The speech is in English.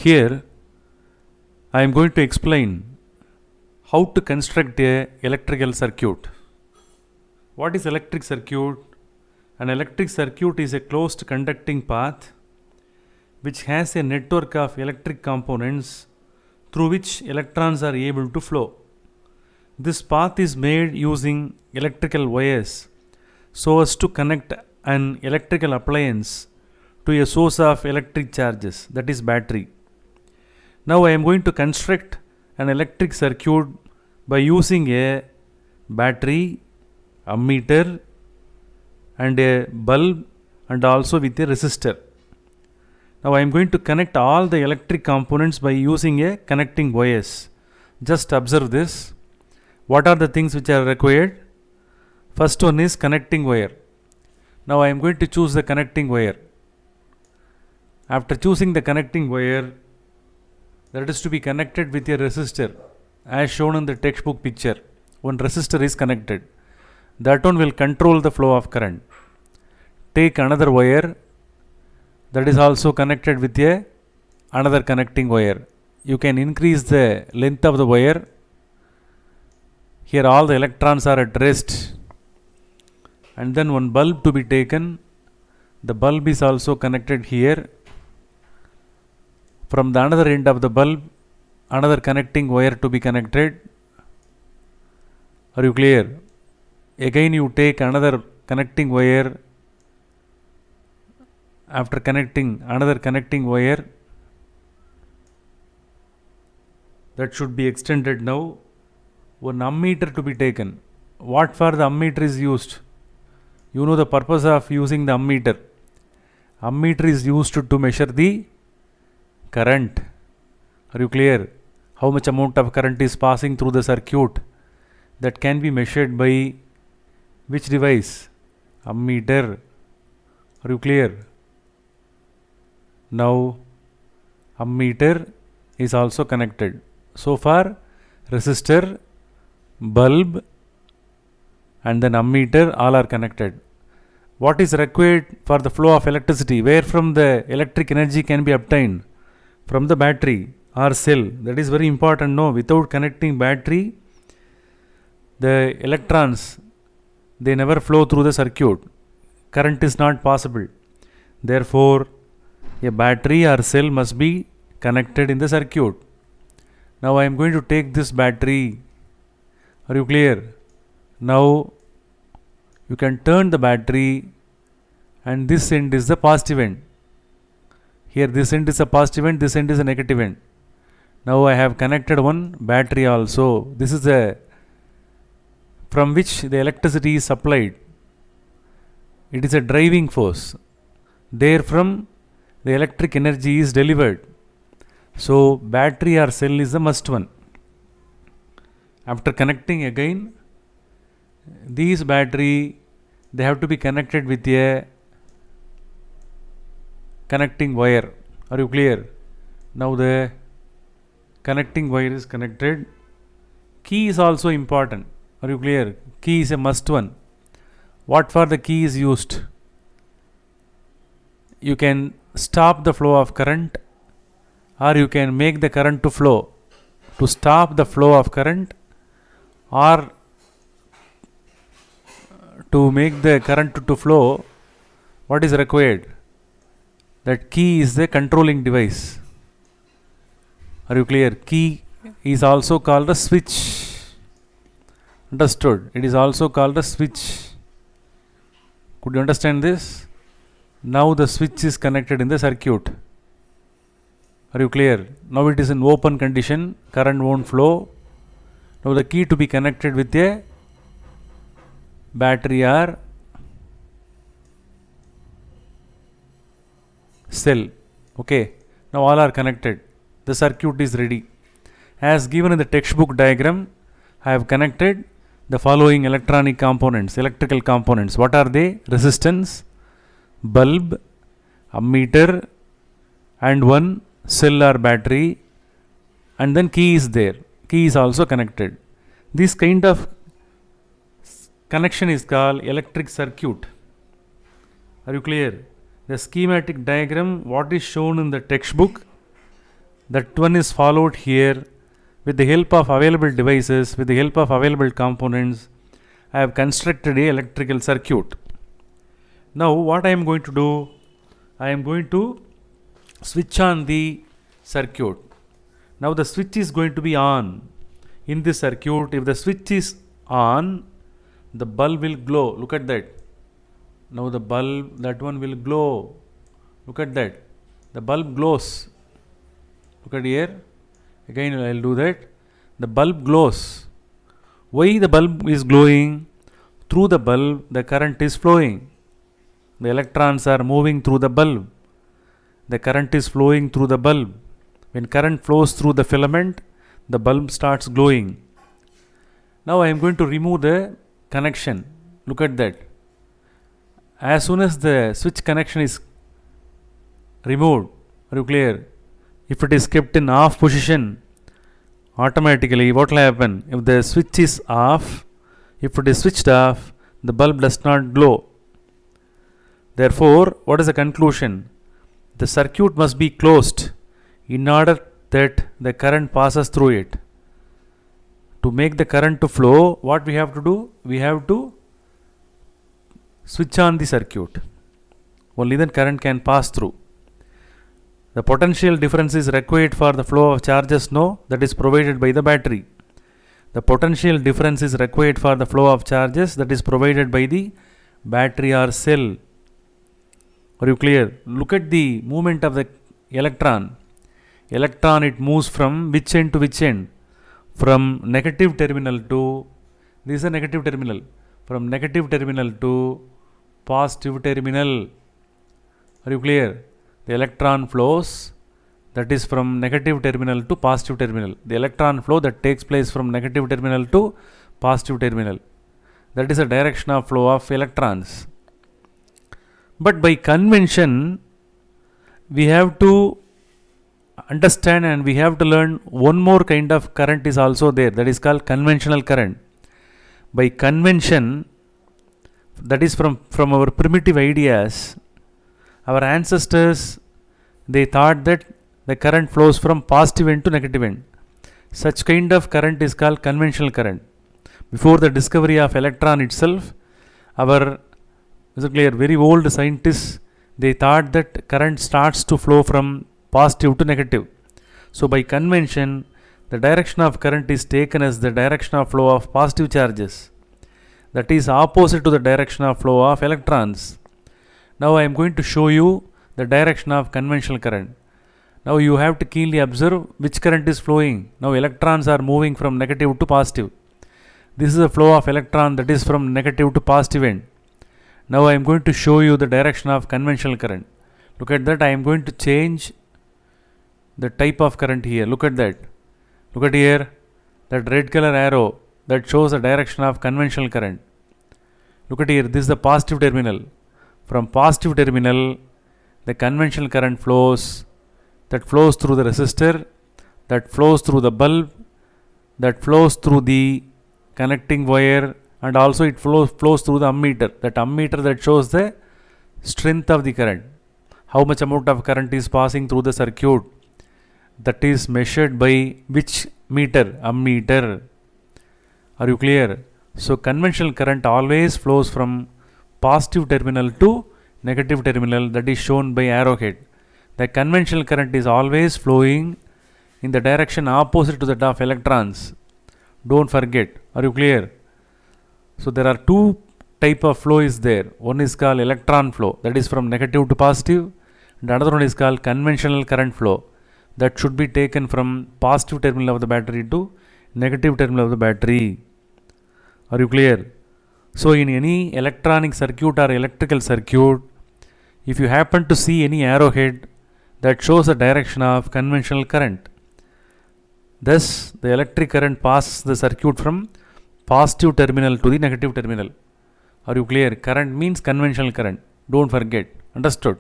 Here I am going to explain how to construct a electrical circuit. What is electric circuit? An electric circuit is a closed conducting path which has a network of electric components through which electrons are able to flow. This path is made using electrical wires so as to connect an electrical appliance to a source of electric charges, that is battery. Now I am going to construct an electric circuit by using a battery, ammeter and a bulb and also with a resistor. Now I am going to connect all the electric components by using a connecting wires. Just observe this. What are the things which are required? First one is connecting wire. Now I am going to choose the connecting wire. After choosing the connecting wire, that is to be connected with a resistor as shown in the textbook picture. One resistor is connected. That one will control the flow of current. Take another wire that is also connected with another connecting wire. You can increase the length of the wire. Here all the electrons are at rest. And then one bulb to be taken. The bulb is also connected here. From the another end of the bulb, another connecting wire to be connected. Are you clear? Again you take another connecting wire. After connecting another connecting wire, that should be extended now. One ammeter to be taken. What for the ammeter is used? You know the purpose of using the ammeter. Ammeter is used to measure the current. Are you clear? How much amount of current is passing through the circuit? That can be measured by which device? Ammeter. Are you clear? Now ammeter is also connected. So far resistor, bulb and then ammeter all are connected. What is required for the flow of electricity? Where from the electric energy can be obtained? From the battery or cell. That is very important. No, without connecting battery, the electrons, they never flow through the circuit. Current is not possible. Therefore, a battery or cell must be connected in the circuit. Now I am going to take this battery. Are you clear? Now you can turn the battery and this end is the positive end. Here this end is a positive end, this end is a negative end. Now I have connected one battery also. This is the from which the electricity is supplied. It is a driving force. Therefrom the electric energy is delivered. So battery or cell is the must one. After connecting again, these battery, they have to be connected with a connecting wire. Are you clear? Now the connecting wire is connected. Key is also important. Are you clear? Key is a must one. What for the key is used? You can stop the flow of current or you can make the current to flow. To stop the flow of current or to make the current to flow, what is required? That key is the controlling device. Are you clear? Key is also called a switch. Understood? It is also called a switch. Could you understand this? Now the switch is connected in the circuit. Are you clear? Now it is in open condition. Current won't flow. Now the key to be connected with a battery or cell. Okay. Now all are connected. The circuit is ready. As given in the textbook diagram, I have connected the following electronic components, electrical components. What are they? Resistance, bulb, ammeter and one cell or battery, and then key is there. Key is also connected. This kind of connection is called electric circuit. Are you clear? The schematic diagram, what is shown in the textbook, That one is followed here with the help of available devices, with the help of available components. I have constructed a electrical circuit. Now what I am going to do, I am going to switch on the circuit. Now the switch is going to be on. In this circuit, if the switch is on, the bulb will glow. Look at that. Now the bulb, that one will glow. Look at that. The bulb glows. Look at here. Again I will do that. The bulb glows. Why the bulb is glowing? Through the bulb the current is flowing. The electrons are moving through the bulb. The current is flowing through the bulb. When current flows through the filament, the bulb starts glowing. Now I am going to remove the connection. Look at that. As soon as the switch connection is removed, are you clear? If it is kept in off position, automatically what will happen? If the switch is off, if it is switched off, the bulb does not glow. Therefore, what is the conclusion? The circuit must be closed in order that the current passes through it. To make the current to flow, what we have to do? We have to switch on the circuit. Only then current can pass through. The potential difference is required for the flow of charges, no, that is provided by the battery. The potential difference is required for the flow of charges, that is provided by the battery or cell. Are you clear? Look at the movement of the electron. Electron, it moves from which end to which end? From negative terminal to, this is a negative terminal, from negative terminal to positive terminal. Are you clear? The electron flows, that is from negative terminal to positive terminal. The electron flow that takes place from negative terminal to positive terminal. That is the direction of flow of electrons. But by convention, we have to understand and we have to learn one more kind of current is also there, that is called conventional current. By convention, that is from our primitive ideas, our ancestors, they thought that the current flows from positive end to negative end. Such kind of current is called conventional current. Before the discovery of electron itself, our very old scientists, they thought that current starts to flow from positive to negative. So by convention, the direction of current is taken as the direction of flow of positive charges. That is opposite to the direction of flow of electrons. Now I am going to show you the direction of conventional current. Now you have to keenly observe which current is flowing. Now electrons are moving from negative to positive. This is the flow of electron that is from negative to positive end. Now I am going to show you the direction of conventional current. Look at that. I am going to change the type of current here. Look at that. Look at here. That red color arrow that shows the direction of conventional current. Look at here. This is the positive terminal. From positive terminal, the conventional current flows. That flows through the resistor. That flows through the bulb. That flows through the connecting wire. And also it flows through the ammeter. That ammeter that shows the strength of the current. How much amount of current is passing through the circuit. That is measured by which meter? Ammeter. Are you clear? So conventional current always flows from positive terminal to negative terminal, that is shown by arrowhead. The conventional current is always flowing in the direction opposite to that of electrons. Don't forget. Are you clear? So there are two type of flow is there. One is called electron flow, that is from negative to positive, and another one is called conventional current flow, that should be taken from positive terminal of the battery to negative terminal of the battery. Are you clear? So in any electronic circuit or electrical circuit, if you happen to see any arrowhead, that shows the direction of conventional current. Thus the electric current passes the circuit from positive terminal to the negative terminal. Are you clear? Current means conventional current. Don't forget. Understood?